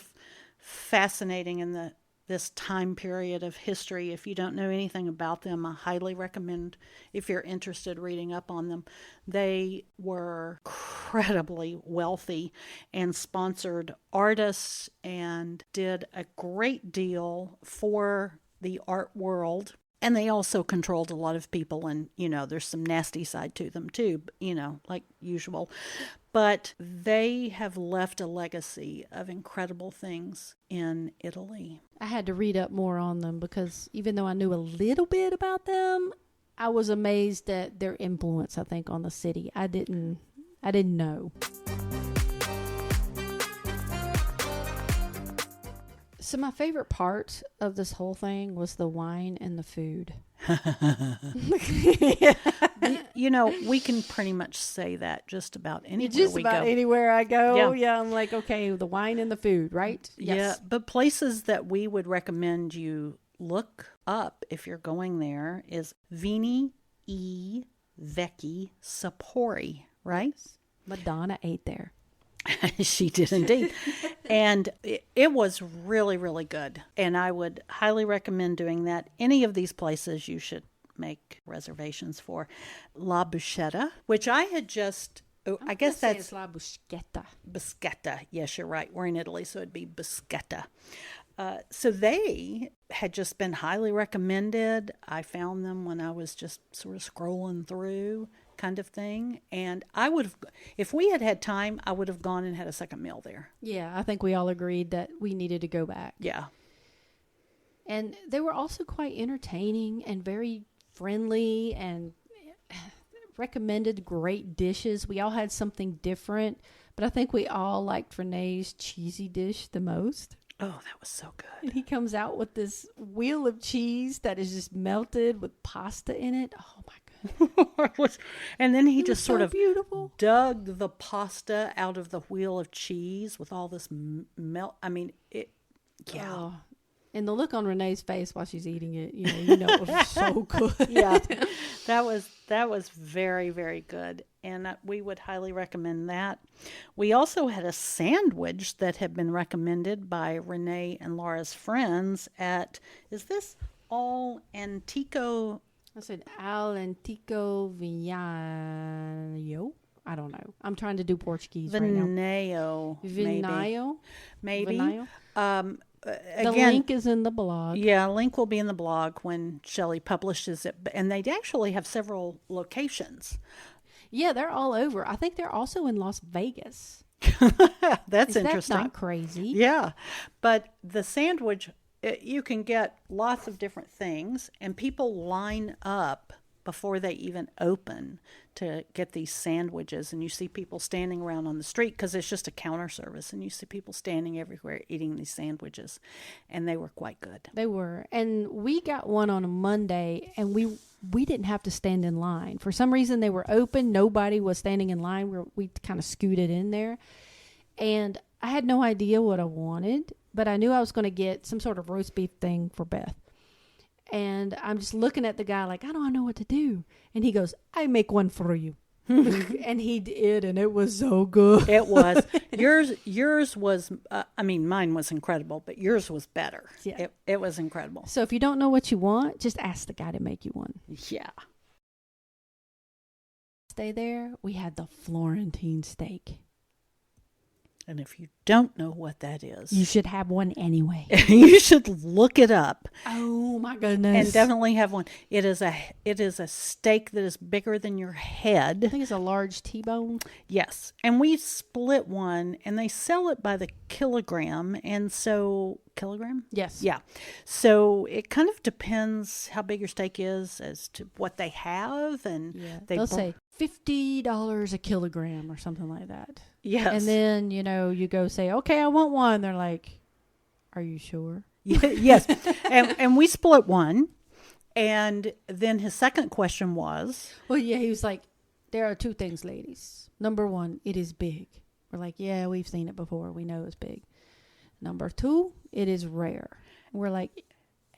S2: fascinating in this time period of history. If you don't know anything about them, I highly recommend, if you're interested, reading up on them. They were incredibly wealthy and sponsored artists and did a great deal for the art world. And they also controlled a lot of people, and, there's some nasty side to them too, like usual. But they have left a legacy of incredible things in Italy.
S1: I had to read up more on them because even though I knew a little bit about them, I was amazed at their influence, I think, on the city. I didn't know. So my favorite part of this whole thing was the wine and the food.
S2: You know, we can pretty much say that just about anywhere
S1: Just
S2: we
S1: about
S2: go.
S1: anywhere I go.
S2: Yeah.
S1: I'm like, okay, the wine and the food, right?
S2: Yeah,
S1: Yes.
S2: but places that we would recommend you look up if you're going there is Vini e Vecchi Sapori, right?
S1: Madonna ate there.
S2: She did indeed. And it was really, really good. And I would highly recommend doing that. Any of these places you should make reservations for. La Buscetta, which I had just, I guess that's
S1: La Bruschetta.
S2: Bruschetta. Yes, you're right. We're in Italy, so it'd be Bruschetta. So they had just been highly recommended. I found them when I was just sort of scrolling through kind of thing. And I would have, if we had had time, I would have gone and had a second meal there.
S1: Yeah, I think we all agreed that we needed to go back.
S2: Yeah.
S1: And they were also quite entertaining and very friendly and recommended great dishes. We all had something different, but I think we all liked Renee's cheesy dish the most.
S2: Oh, that was so good.
S1: And he comes out with this wheel of cheese that is just melted with pasta in it. Oh my goodness.
S2: And then he
S1: It
S2: just
S1: was
S2: sort
S1: so
S2: of
S1: beautiful.
S2: dug the pasta out of the wheel of cheese with all this melt. I mean, it, yeah.
S1: Oh. And the look on Renee's face while she's eating it, you know it was so good.
S2: Yeah, that was very, very good. And we would highly recommend that. We also had a sandwich that had been recommended by Renee and Laura's friends at, is this All Antico?
S1: I said Al Antico Vinho. I don't know. I'm trying to do Portuguese right now.
S2: Vinho, maybe.
S1: Vinho.
S2: Again,
S1: the link is in the blog.
S2: Yeah, link will be in the blog when Shelley publishes it. And they actually have several locations.
S1: Yeah, they're all over. I think they're also in Las Vegas.
S2: That's interesting.
S1: That's not crazy.
S2: Yeah, but the sandwich, you can get lots of different things, and people line up before they even open to get these sandwiches. And you see people standing around on the street because it's just a counter service, and you see people standing everywhere eating these sandwiches, and they were quite good.
S1: They were. And we got one on a Monday, and we didn't have to stand in line. For some reason, they were open. Nobody was standing in line. We kind of scooted in there. And I had no idea what I wanted, but I knew I was going to get some sort of roast beef thing for Beth. And I'm just looking at the guy like, I don't know what to do. And he goes, I make one for you. And he did, and it was so good.
S2: It was. Yours was, mine was incredible, but yours was better.
S1: Yeah.
S2: It was incredible.
S1: So if you don't know what you want, just ask the guy to make you one.
S2: Yeah.
S1: Stay there. We had the Florentine steak.
S2: And if you don't know what that is,
S1: You should have one anyway.
S2: you should look it up.
S1: Oh my goodness.
S2: And definitely have one. It is a steak that is bigger than your head.
S1: I think it's a large T-bone.
S2: Yes. And we split one, and they sell it by the kilogram. And so, kilogram?
S1: Yes.
S2: Yeah. So it kind of depends how big your steak is as to what they have. And
S1: Yeah. They'll say $50 a kilogram or something like that.
S2: Yes.
S1: And then, you go say, okay, I want one. They're like, are you sure?
S2: Yes. And we split one. And then his second question was,
S1: Well, yeah, he was like, there are two things, ladies. Number one, it is big. We're like, yeah, we've seen it before. We know it's big. Number two, it is rare. We're like,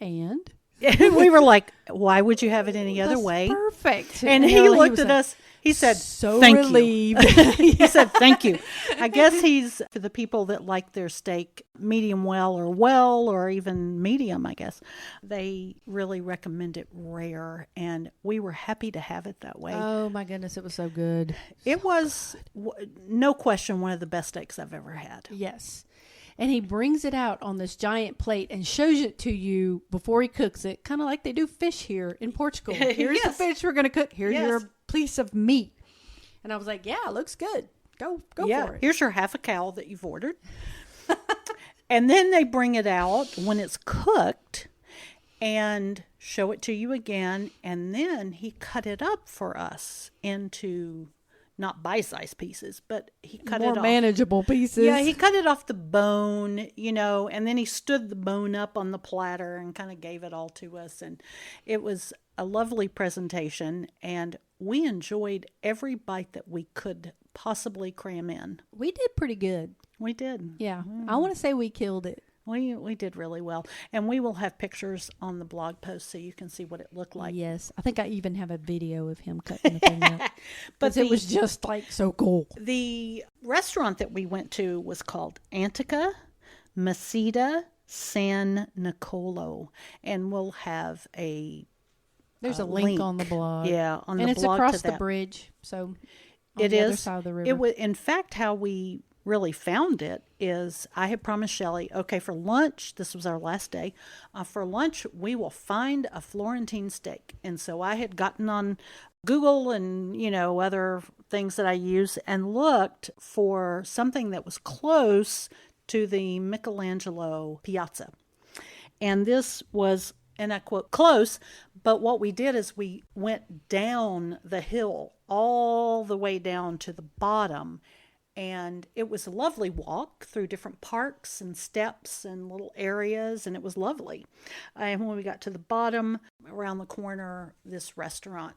S1: and?
S2: we were like, why would you have it any other
S1: That's
S2: way?
S1: Perfect.
S2: And he looked at us. He said,
S1: so
S2: thank
S1: relieved.
S2: you. He said, thank you. I guess he's for the people that like their steak medium well or even medium, I guess. They really recommend it rare. And we were happy to have it that way.
S1: Oh, my goodness. It was so good.
S2: It was, no question, one of the best steaks I've ever had.
S1: Yes. And he brings it out on this giant plate and shows it to you before he cooks it, kind of like they do fish here in Portugal. Here's the fish we're going to cook. Here's your piece of meat. And I was like, yeah, it looks good. Go
S2: yeah,
S1: for it.
S2: here's your half a cow that you've ordered. And then they bring it out when it's cooked and show it to you again. And then he cut it up for us into not bite-sized pieces, but he cut it off.
S1: More manageable pieces.
S2: Yeah, he cut it off the bone, and then he stood the bone up on the platter and kind of gave it all to us. And it was a lovely presentation, and we enjoyed every bite that we could possibly cram in.
S1: We did pretty good.
S2: We did.
S1: Yeah. I want to say we killed it.
S2: We did really well. And we will have pictures on the blog post so you can see what it looked like.
S1: Yes. I think I even have a video of him cutting the thing up.
S2: But
S1: it was just like so cool.
S2: The restaurant that we went to was called Antica Mesita San Nicolo. And we'll have
S1: there's a link on the blog.
S2: Yeah, on the blog.
S1: And it's across the bridge. So on the other side of the river.
S2: It was, in fact, how we really found it is I had promised Shelley, okay, for lunch, this was our last day, for lunch we will find a Florentine steak. And so I had gotten on Google and, other things that I use and looked for something that was close to the Michelangelo Piazza. And this was, and I quote, close, but what we did is we went down the hill all the way down to the bottom. And it was a lovely walk through different parks and steps and little areas, and it was lovely. And when we got to the bottom, around the corner, this restaurant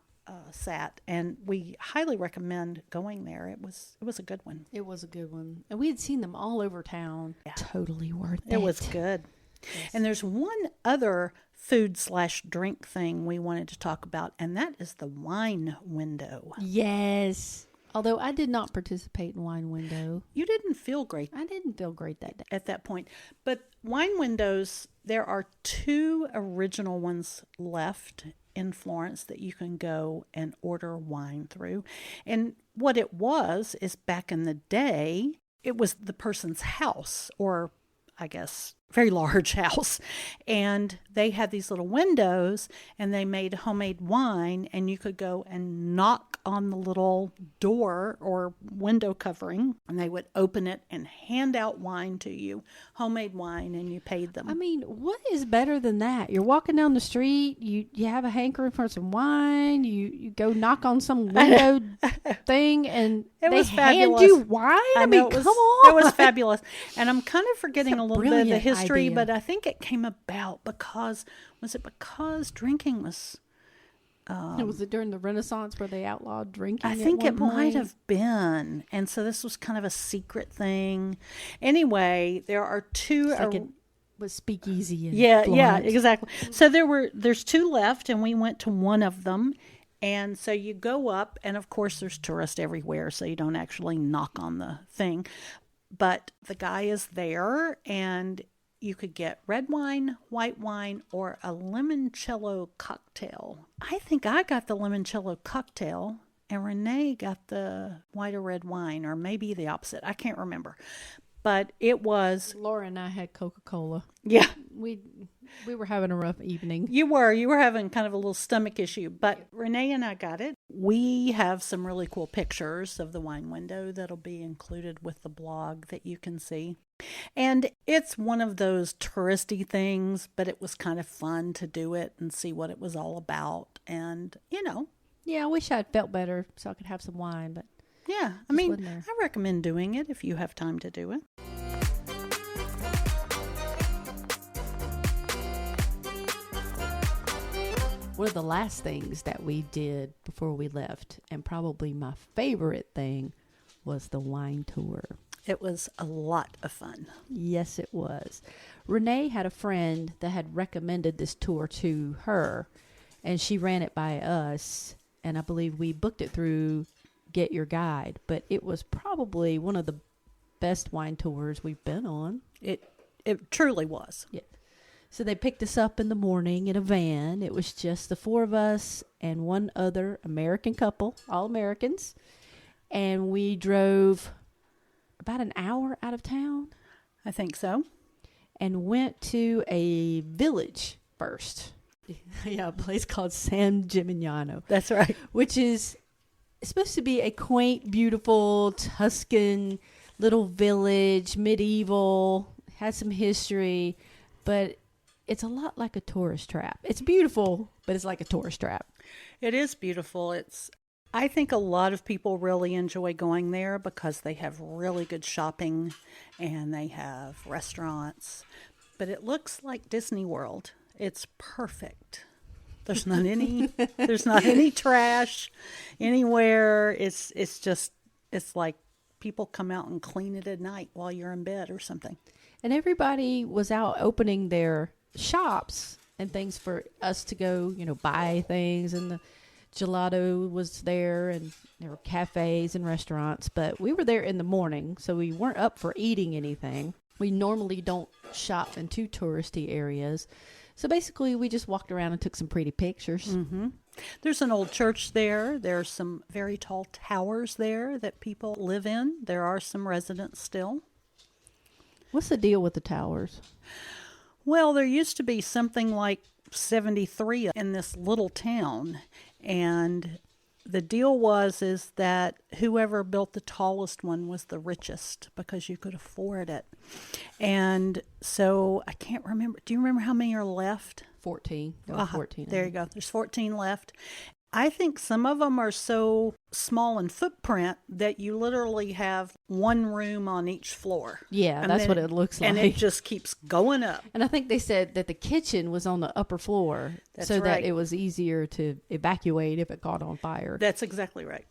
S2: sat, and we highly recommend going there. It was a good one.
S1: It was a good one. And we had seen them all over town. Yeah. Totally worth it.
S2: It was good. Yes. And there's one other food/drink thing we wanted to talk about, and that is the wine window.
S1: Yes. Although I did not participate in wine window.
S2: You didn't feel great.
S1: I didn't feel great that day.
S2: At that point. But wine windows, there are 2 original ones left in Florence that you can go and order wine through. And what it was is back in the day, it was the person's house, or I guess very large house, and they had these little windows and they made homemade wine, and you could go and knock on the little door or window covering, and they would open it and hand out wine to you, homemade wine, and you paid them.
S1: I mean, what is better than that? You're walking down the street, you have a hankering for some wine, you go knock on some window thing, and they hand you wine? I mean, come on.
S2: It was fabulous. And I'm kind of forgetting a little bit of the history,
S1: idea.
S2: But I think it came about because drinking was...
S1: was it during the Renaissance where they outlawed drinking?
S2: I think it might have been. And so this was kind of a secret thing. Anyway, there are 2...
S1: It's like it was speakeasy in
S2: Florence. Yeah, exactly. So there's 2 left, and we went to one of them. And so you go up, and of course there's tourists everywhere, so you don't actually knock on the thing. But the guy is there, and you could get red wine, white wine, or a limoncello cocktail. I think I got the limoncello cocktail, and Renee got the white or red wine, or maybe the opposite. I can't remember. But it was...
S1: Laura and I had Coca-Cola.
S2: Yeah.
S1: We were having a rough evening.
S2: You were having kind of a little stomach issue, but Renee and I got it. We have some really cool pictures of the wine window that'll be included with the blog that you can see. And it's one of those touristy things, but it was kind of fun to do it and see what it was all about. And,
S1: Yeah, I wish I'd felt better so I could have some wine, but...
S2: Yeah, I mean, I recommend doing it if you have time to do it.
S1: One of the last things that we did before we left, and probably my favorite thing, was the wine tour.
S2: It was a lot of fun.
S1: Yes, it was. Renee had a friend that had recommended this tour to her, and she ran it by us, and I believe we booked it through Get Your Guide, but it was probably one of the best wine tours we've been on.
S2: It truly was.
S1: Yeah. So they picked us up in the morning in a van. It was just the 4 of us and one other American couple, all Americans. And we drove about an hour out of town.
S2: I think so.
S1: And went to a village first. Yeah, a place called San Gimignano.
S2: That's right.
S1: Which is It's supposed to be a quaint, beautiful Tuscan little village, medieval, has some history, but it's a lot like a tourist trap. It's beautiful, but it's like a tourist trap.
S2: It is beautiful. I think a lot of people really enjoy going there because they have really good shopping and they have restaurants. But it looks like Disney World. It's perfect. There's not any trash anywhere. It's like people come out and clean it at night while you're in bed or something.
S1: And everybody was out opening their shops and things for us to go, buy things. And the gelato was there, and there were cafes and restaurants. But we were there in the morning, so we weren't up for eating anything. We normally don't shop in too touristy areas. So basically, we just walked around and took some pretty pictures.
S2: Mm-hmm. There's an old church there. There's some very tall towers there that people live in. There are some residents still.
S1: What's the deal with the towers?
S2: Well, there used to be something like 73 in this little town. And the deal is that whoever built the tallest one was the richest because you could afford it. And so I can't remember. Do you remember how many are left?
S1: 14. 14.
S2: There you go. There's 14 left. I think some of them are so small in footprint that you literally have one room on each floor.
S1: Yeah, and that's what it looks like.
S2: And it just keeps going up.
S1: And I think they said that the kitchen was on the upper floor that it was easier to evacuate if it caught on fire.
S2: That's exactly right.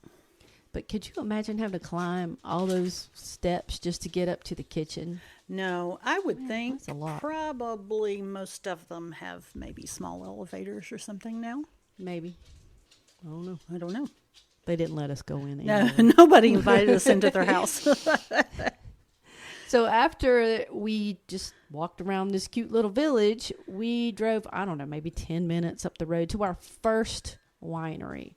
S1: But could you imagine having to climb all those steps just to get up to the kitchen?
S2: No, I would think
S1: that's a lot.
S2: Probably most of them have maybe small elevators or something now.
S1: Maybe.
S2: I don't know.
S1: They didn't let us go in.
S2: No, nobody invited us into their house.
S1: So after we just walked around this cute little village, we drove, I don't know, maybe 10 minutes up the road to our first winery.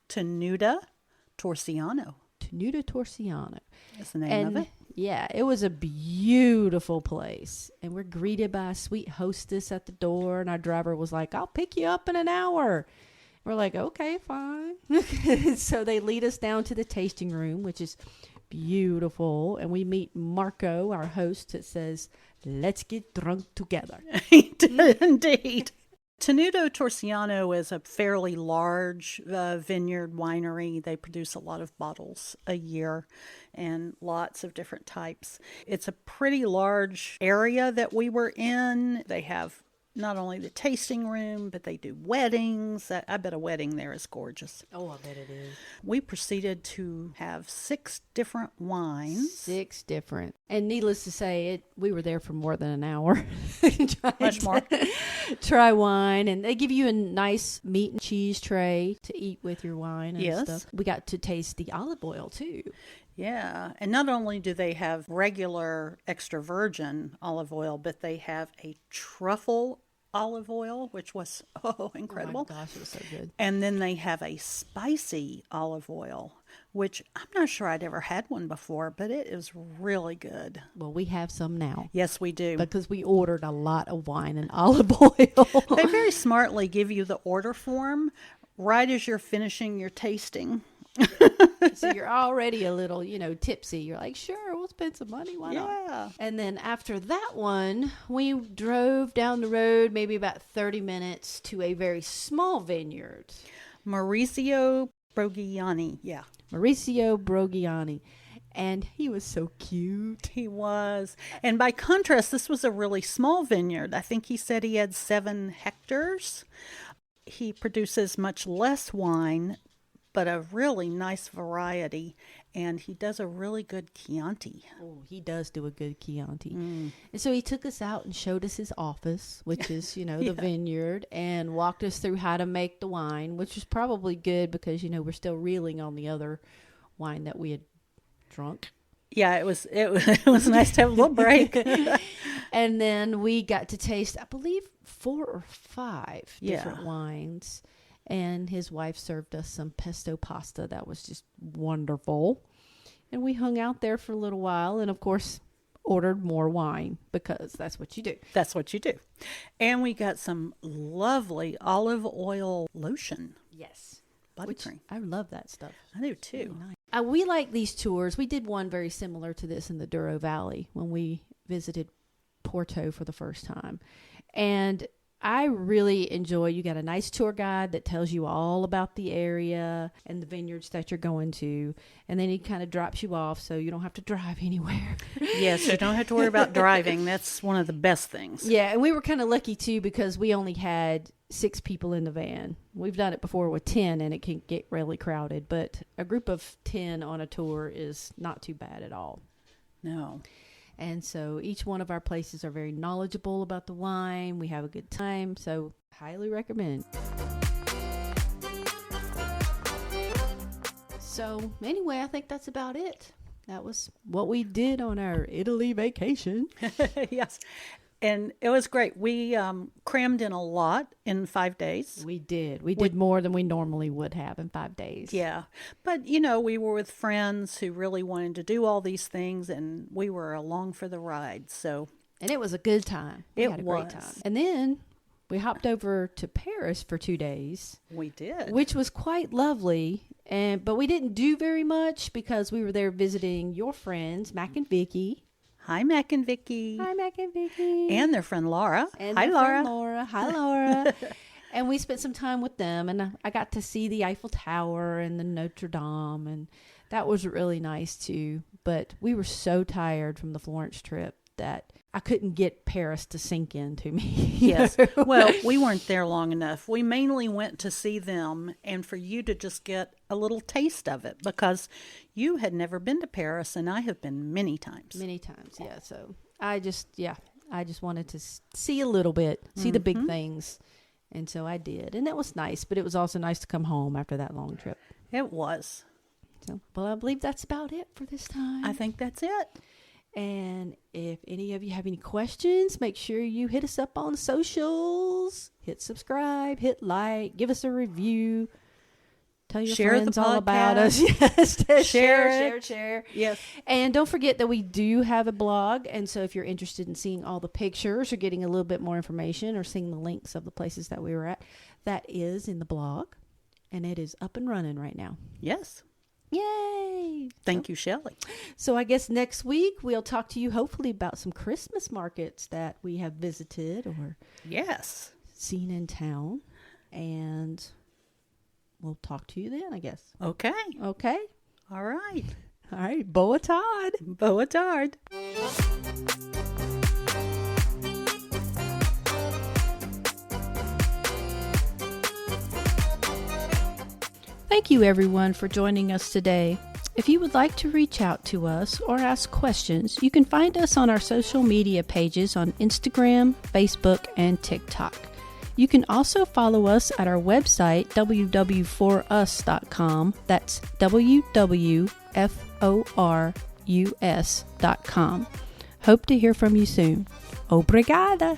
S2: Tenuta Torsiano.
S1: Tenuta Torsiano.
S2: That's the name of it.
S1: Yeah, it was a beautiful place. And we're greeted by a sweet hostess at the door. And our driver was like, I'll pick you up in an hour. We're like, okay, fine. So they lead us down to the tasting room, which is beautiful. And we meet Marco, our host, that says, let's get drunk together.
S2: Indeed. Tenuta Torsiano is a fairly large vineyard winery. They produce a lot of bottles a year and lots of different types. It's a pretty large area that we were in. They have not only the tasting room, but they do weddings. I bet a wedding there is gorgeous.
S1: Oh, I bet it is.
S2: We proceeded to have 6 different wines.
S1: 6 different. And needless to say, we were there for more than an hour.
S2: Much more.
S1: Try wine. And they give you a nice meat and cheese tray to eat with your wine and stuff. We got to taste the olive oil, too.
S2: Yeah, and not only do they have regular extra virgin olive oil, but they have a truffle olive oil, which was incredible.
S1: Oh my gosh, it was so good.
S2: And then they have a spicy olive oil, which I'm not sure I'd ever had one before, but it is really good.
S1: Well, we have some now.
S2: Yes, we do.
S1: Because we ordered a lot of wine and olive oil.
S2: They very smartly give you the order form right as you're finishing your tasting.
S1: So you're already a little, tipsy. You're like, sure, we'll spend some money. Why not? And then after that one, we drove down the road maybe about 30 minutes to a very small vineyard.
S2: Maurizio Brogiani. Yeah.
S1: Maurizio Brogiani. And he was so cute.
S2: He was. And by contrast, this was a really small vineyard. I think he said he had 7 hectares. He produces much less wine, but a really nice variety, and he does a really good Chianti.
S1: Oh, he does do a good Chianti. And so he took us out and showed us his office, which is, the vineyard, and walked us through how to make the wine, which was probably good because, we're still reeling on the other wine that we had drunk.
S2: Yeah, it was nice to have a little break.
S1: And then we got to taste, I believe, 4 or 5 different wines. And his wife served us some pesto pasta that was just wonderful. And we hung out there for a little while and, of course, ordered more wine because that's what you do.
S2: That's what you do. And we got some lovely olive oil lotion.
S1: Yes.
S2: body
S1: which
S2: cream.
S1: I love that stuff.
S2: I do too.
S1: Really nice. We like these tours. We did one very similar to this in the Douro Valley when we visited Porto for the first time. And I really enjoy, you got a nice tour guide that tells you all about the area and the vineyards that you're going to. And then he kind of drops you off so you don't have to drive anywhere.
S2: Yes, you don't have to worry about driving. That's one of the best things.
S1: Yeah, and we were kind of lucky too because we only had 6 people in the van. We've done it before with 10 and it can get really crowded. But a group of 10 on a tour is not too bad at all.
S2: No.
S1: And so each one of our places are very knowledgeable about the wine. We have a good time. So highly recommend. So anyway, I think that's about it. That was what we did on our Italy vacation.
S2: Yes. And it was great. We crammed in a lot in 5 days.
S1: We did. We did more than we normally would have in 5 days.
S2: Yeah. But, you know, we were with friends who really wanted to do all these things, and we were along for the ride. So,
S1: and it was a good time. We had a great time. And then we hopped over to Paris for 2 days.
S2: We did.
S1: Which was quite lovely. But we didn't do very much because we were there visiting your friends, Mac and Vicky.
S2: Hi, Mac and Vicky.
S1: Hi, Mac and Vicky.
S2: And their friend Laura.
S1: Hi, Laura. Hi, Laura. And we spent some time with them, and I got to see the Eiffel Tower and the Notre Dame, and that was really nice too. But we were so tired from the Florence trip that I couldn't get Paris to sink into me.
S2: Yes. Well, we weren't there long enough. We mainly went to see them and for you to just get a little taste of it because you had never been to Paris and I have been many times.
S1: Many times, yeah. So I just wanted to see a little bit, see the big things. And so I did. And that was nice, but it was also nice to come home after that long trip.
S2: It was.
S1: So, well, I believe that's about it for this time.
S2: I think that's it.
S1: And if any of you have any questions, make sure you hit us up on socials. Hit subscribe, hit like, give us a review. Tell your friends all about us. Yes, share.
S2: Yes.
S1: And don't forget that we do have a blog. And so if you're interested in seeing all the pictures or getting a little bit more information or seeing the links of the places that we were at, that is in the blog. And it is up and running right now.
S2: Yes.
S1: Yay!
S2: Thank you, Shelley.
S1: So I guess next week we'll talk to you hopefully about some Christmas markets that we have visited or seen in town. And we'll talk to you then, I guess.
S2: Okay. All right.
S1: Boa Tard.
S2: Boa Tard.
S1: Thank you, everyone, for joining us today. If you would like to reach out to us or ask questions, you can find us on our social media pages on Instagram, Facebook, and TikTok. You can also follow us at our website, www.forus.com. That's www.forus.com. Hope to hear from you soon. Obrigada!